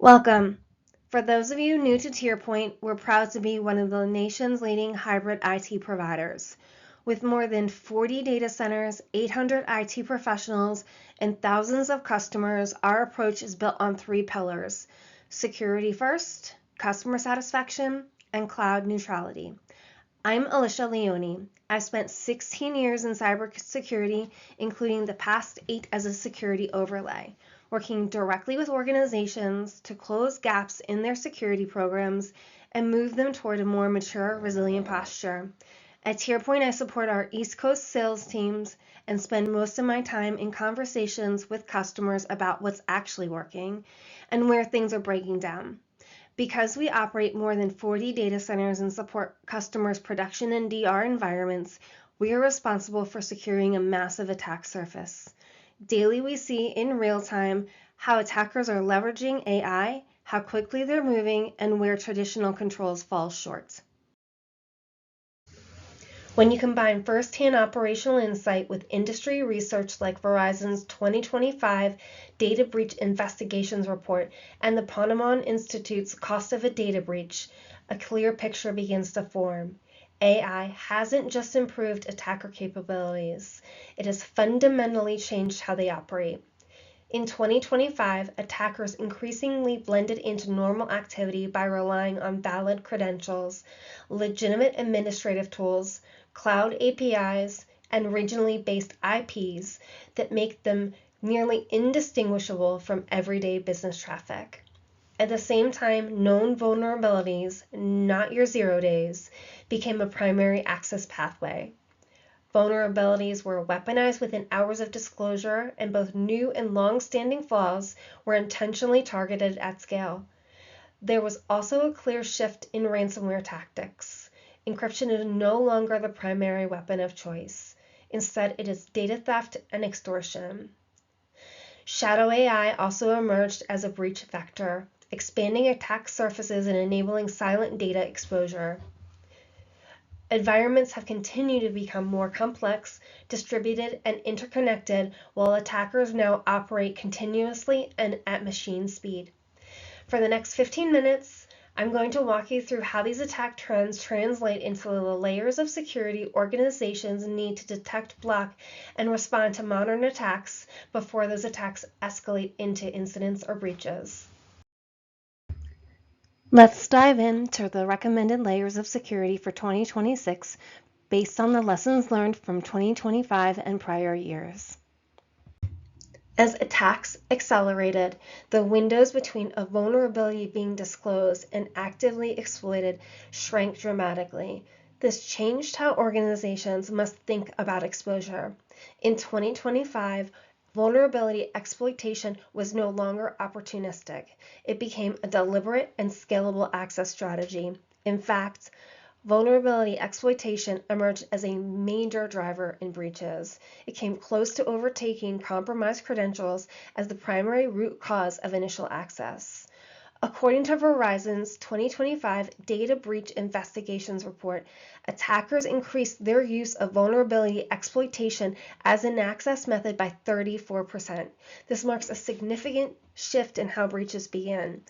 Welcome. For those of you new to TierPoint, we're proud to be one of the nation's leading hybrid IT providers. With more than 40 data centers, 800 IT professionals, and thousands of customers, our approach is built on three pillars: security first, customer satisfaction, and cloud neutrality. I'm Alicia Leone. I've spent 16 years in cybersecurity, including the past 8 as a security overlay, working directly with organizations to close gaps in their security programs and move them toward a more mature, resilient posture. At TierPoint, I support our East Coast sales teams and spend most of my time in conversations with customers about what's actually working and where things are breaking down. Because we operate more than 40 data centers and support customers' production and DR environments, we are responsible for securing a massive attack surface. Daily, we see in real time how attackers are leveraging AI, how quickly they're moving, and where traditional controls fall short. When you combine first-hand operational insight with industry research like Verizon's 2025 Data Breach Investigations Report and the Ponemon Institute's Cost of a Data Breach, a clear picture begins to form. AI hasn't just improved attacker capabilities, it has fundamentally changed how they operate. In 2025, attackers increasingly blended into normal activity by relying on valid credentials, legitimate administrative tools, cloud APIs, and regionally based IPs that make them nearly indistinguishable from everyday business traffic. At the same time, known vulnerabilities, not your 0 days, became a primary access pathway. Vulnerabilities were weaponized within hours of disclosure, and both new and long-standing flaws were intentionally targeted at scale. There was also a clear shift in ransomware tactics. Encryption is no longer the primary weapon of choice. Instead, it is data theft and extortion. Shadow AI also emerged as a breach vector, expanding attack surfaces and enabling silent data exposure. Environments have continued to become more complex, distributed, and interconnected, while attackers now operate continuously and at machine speed. For the next 15 minutes, I'm going to walk you through how these attack trends translate into the layers of security organizations need to detect, block, and respond to modern attacks before those attacks escalate into incidents or breaches. Let's dive into the recommended layers of security for 2026 based on the lessons learned from 2025 and prior years. As attacks accelerated, the windows between a vulnerability being disclosed and actively exploited shrank dramatically. This changed how organizations must think about exposure. In 2025, vulnerability exploitation was no longer opportunistic. It became a deliberate and scalable access strategy. In fact, vulnerability exploitation emerged as a major driver in breaches. It came close to overtaking compromised credentials as the primary root cause of initial access. According to Verizon's 2025 Data Breach Investigations Report, attackers increased their use of vulnerability exploitation as an access method by 34%. This marks a significant shift in how breaches begin.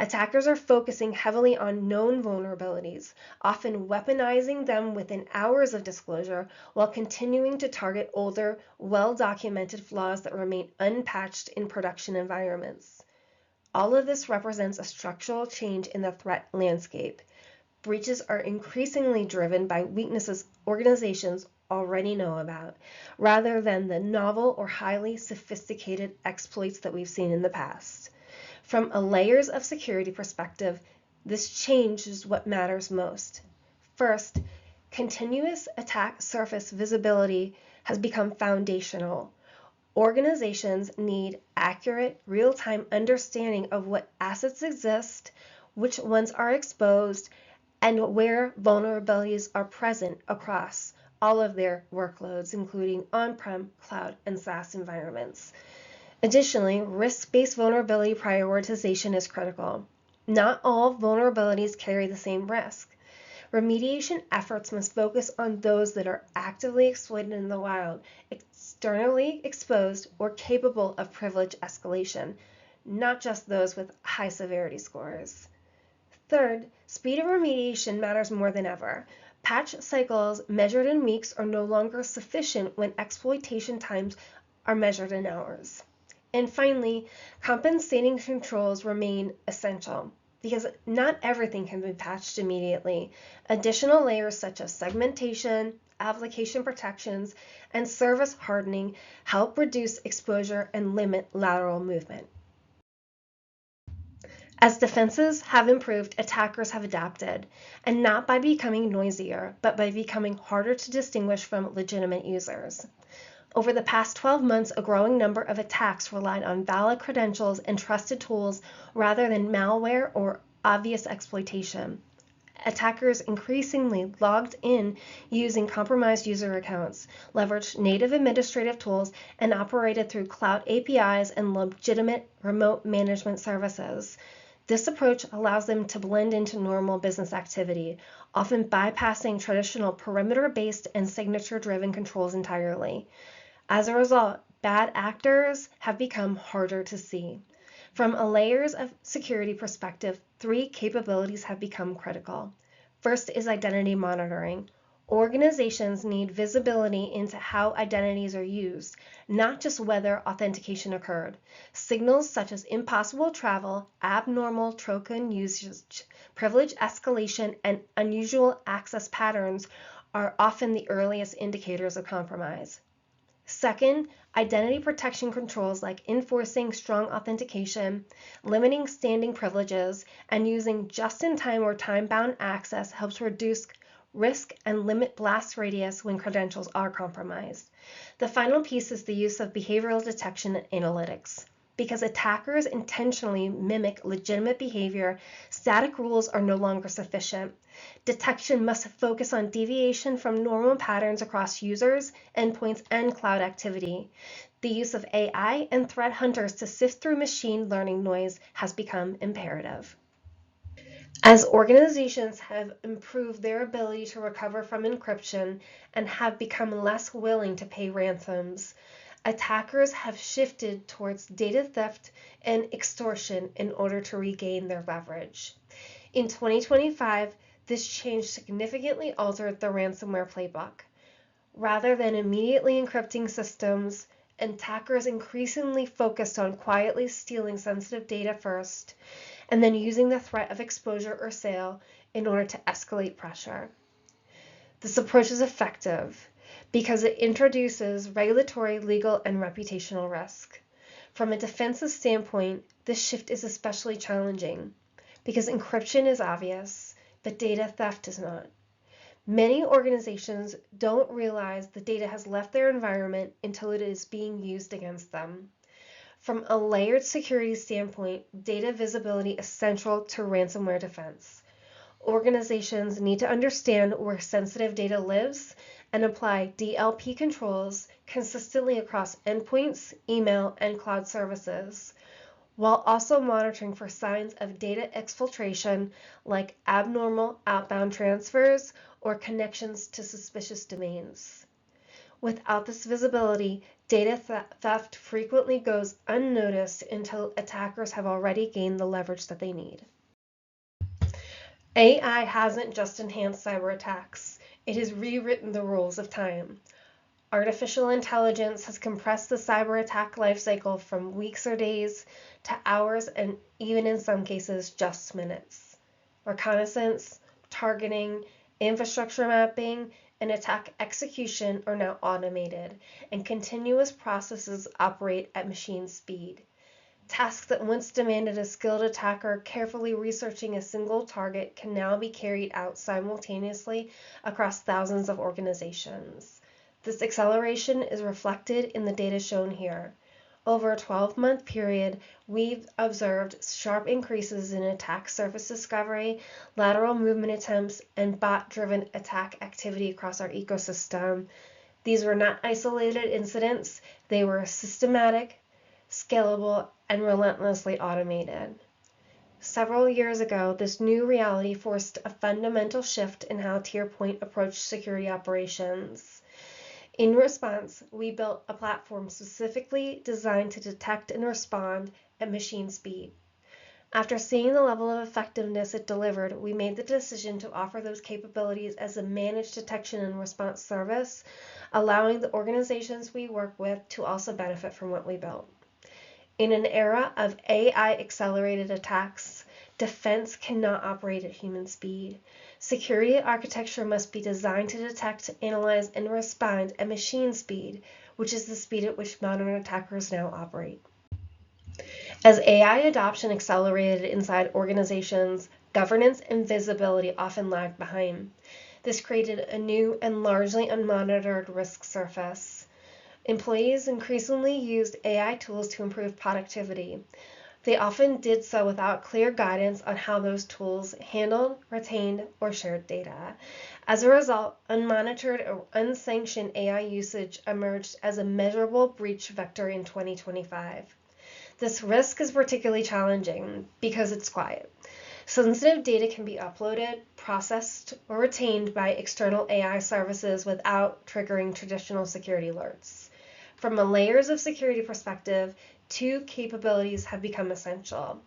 Attackers are focusing heavily on known vulnerabilities, often weaponizing them within hours of disclosure, while continuing to target older, well-documented flaws that remain unpatched in production environments. All of this represents a structural change in the threat landscape. Breaches are increasingly driven by weaknesses organizations already know about, rather than the novel or highly sophisticated exploits that we've seen in the past. From a layers of security perspective, this change is what matters most. First, continuous attack surface visibility has become foundational. Organizations need accurate, real-time understanding of what assets exist, which ones are exposed, and where vulnerabilities are present across all of their workloads, including on-prem, cloud, and SaaS environments. Additionally, risk-based vulnerability prioritization is critical. Not all vulnerabilities carry the same risk. Remediation efforts must focus on those that are actively exploited in the wild, externally exposed, or capable of privilege escalation, not just those with high severity scores. Third, speed of remediation matters more than ever. Patch cycles measured in weeks are no longer sufficient when exploitation times are measured in hours. And finally, compensating controls remain essential because not everything can be patched immediately. Additional layers such as segmentation, application protections, and service hardening help reduce exposure and limit lateral movement. As defenses have improved, attackers have adapted, and not by becoming noisier, but by becoming harder to distinguish from legitimate users. Over the past 12 months, a growing number of attacks relied on valid credentials and trusted tools rather than malware or obvious exploitation. Attackers increasingly logged in using compromised user accounts, leveraged native administrative tools, and operated through cloud APIs and legitimate remote management services. This approach allows them to blend into normal business activity, often bypassing traditional perimeter-based and signature-driven controls entirely. As a result, bad actors have become harder to see. From a layers of security perspective, 3 capabilities have become critical. First is identity monitoring. Organizations need visibility into how identities are used, not just whether authentication occurred. Signals such as impossible travel, abnormal token usage, privilege escalation, and unusual access patterns are often the earliest indicators of compromise. Second, identity protection controls like enforcing strong authentication, limiting standing privileges, and using just-in-time or time-bound access helps reduce risk and limit blast radius when credentials are compromised. The final piece is the use of behavioral detection and analytics. Because attackers intentionally mimic legitimate behavior, static rules are no longer sufficient. Detection must focus on deviation from normal patterns across users, endpoints, and cloud activity. The use of AI and threat hunters to sift through machine learning noise has become imperative. As organizations have improved their ability to recover from encryption and have become less willing to pay ransoms, attackers have shifted towards data theft and extortion in order to regain their leverage. In 2025, this change significantly altered the ransomware playbook. Rather than immediately encrypting systems, attackers increasingly focused on quietly stealing sensitive data first, and then using the threat of exposure or sale in order to escalate pressure. This approach is effective because it introduces regulatory, legal, and reputational risk. From a defensive standpoint, this shift is especially challenging because encryption is obvious, but data theft is not. Many organizations don't realize the data has left their environment until it is being used against them. From a layered security standpoint, data visibility is central to ransomware defense. Organizations need to understand where sensitive data lives and apply DLP controls consistently across endpoints, email, and cloud services, while also monitoring for signs of data exfiltration like abnormal outbound transfers or connections to suspicious domains. Without this visibility, data theft frequently goes unnoticed until attackers have already gained the leverage that they need. AI hasn't just enhanced cyber attacks, it has rewritten the rules of time. Artificial intelligence has compressed the cyber attack lifecycle from weeks or days to hours and even in some cases just minutes. Reconnaissance, targeting, infrastructure mapping, and attack execution are now automated, and continuous processes operate at machine speed. Tasks that once demanded a skilled attacker carefully researching a single target can now be carried out simultaneously across thousands of organizations. This acceleration is reflected in the data shown here. Over a 12-month period, we've observed sharp increases in attack surface discovery, lateral movement attempts, and bot-driven attack activity across our ecosystem. These were not isolated incidents, they were systematic, scalable, and relentlessly automated. Several years ago, this new reality forced a fundamental shift in how TierPoint approached security operations. In response, we built a platform specifically designed to detect and respond at machine speed. After seeing the level of effectiveness it delivered, we made the decision to offer those capabilities as a managed detection and response service, allowing the organizations we work with to also benefit from what we built. In an era of AI-accelerated attacks, defense cannot operate at human speed. Security architecture must be designed to detect, analyze, and respond at machine speed, which is the speed at which modern attackers now operate. As AI adoption accelerated inside organizations, governance and visibility often lagged behind. This created a new and largely unmonitored risk surface. Employees increasingly used AI tools to improve productivity. They often did so without clear guidance on how those tools handled, retained, or shared data. As a result, unmonitored or unsanctioned AI usage emerged as a measurable breach vector in 2025. This risk is particularly challenging because it's quiet. Sensitive data can be uploaded, processed, or retained by external AI services without triggering traditional security alerts. From a layers of security perspective, two capabilities have become essential.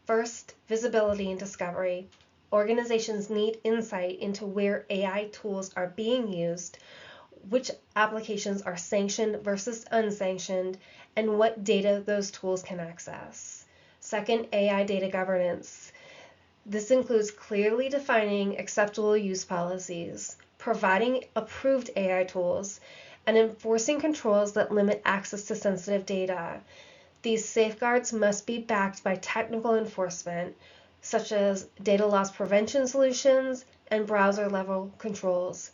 First, visibility and discovery. Organizations need insight into where AI tools are being used, which applications are sanctioned versus unsanctioned, and what data those tools can access. Second, AI data governance. This includes clearly defining acceptable use policies, providing approved AI tools, and enforcing controls that limit access to sensitive data. These safeguards must be backed by technical enforcement, such as data loss prevention solutions and browser-level controls.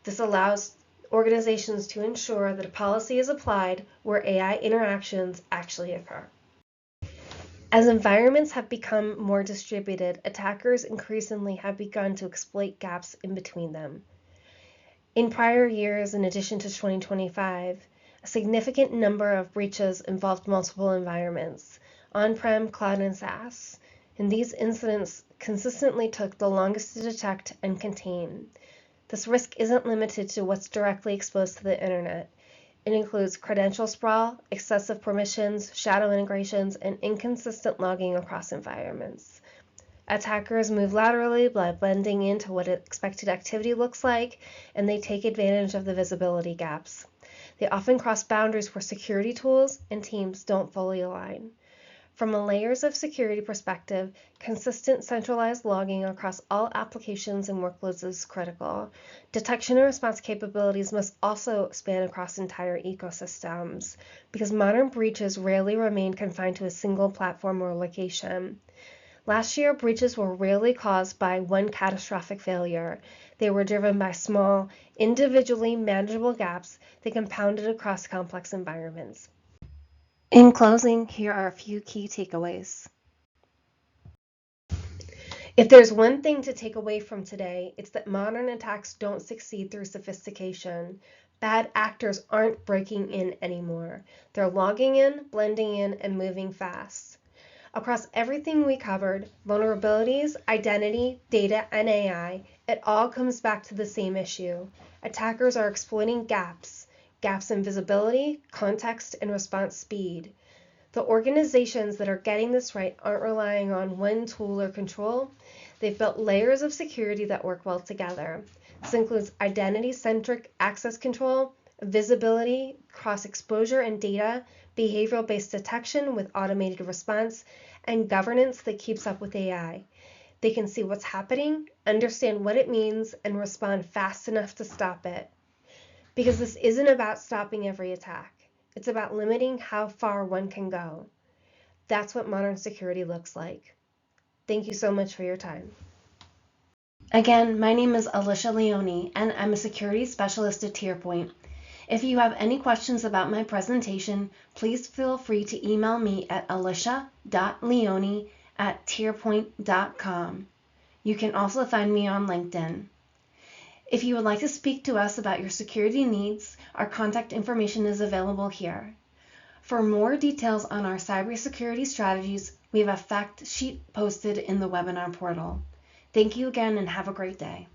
This allows organizations to ensure that a policy is applied where AI interactions actually occur. As environments have become more distributed, attackers increasingly have begun to exploit gaps in between them. In prior years, in addition to 2025, a significant number of breaches involved multiple environments, on-prem, cloud, and SaaS, and these incidents consistently took the longest to detect and contain. This risk isn't limited to what's directly exposed to the internet. It includes credential sprawl, excessive permissions, shadow integrations, and inconsistent logging across environments. Attackers move laterally by blending into what expected activity looks like, and they take advantage of the visibility gaps. They often cross boundaries where security tools and teams don't fully align. From a layers of security perspective, consistent centralized logging across all applications and workloads is critical. Detection and response capabilities must also span across entire ecosystems, because modern breaches rarely remain confined to a single platform or location. Last year, breaches were rarely caused by one catastrophic failure. They were driven by small, individually manageable gaps that compounded across complex environments. In closing, here are a few key takeaways. If there's one thing to take away from today, it's that modern attacks don't succeed through sophistication. Bad actors aren't breaking in anymore. They're logging in, blending in, and moving fast. Across everything we covered, vulnerabilities, identity, data, and AI, it all comes back to the same issue. Attackers are exploiting gaps in visibility, context, and response speed. The organizations that are getting this right aren't relying on one tool or control. They've built layers of security that work well together. This includes identity-centric access control, visibility, cross-exposure and data, behavioral-based detection with automated response, and governance that keeps up with AI. They can see what's happening, understand what it means, and respond fast enough to stop it. Because this isn't about stopping every attack. It's about limiting how far one can go. That's what modern security looks like. Thank you so much for your time. Again, my name is Alicia Leone, and I'm a security specialist at TierPoint. If you have any questions about my presentation, please feel free to email me at alicia.leone@tierpoint.com. You can also find me on LinkedIn. If you would like to speak to us about your security needs, our contact information is available here. For more details on our cybersecurity strategies, we have a fact sheet posted in the webinar portal. Thank you again and have a great day.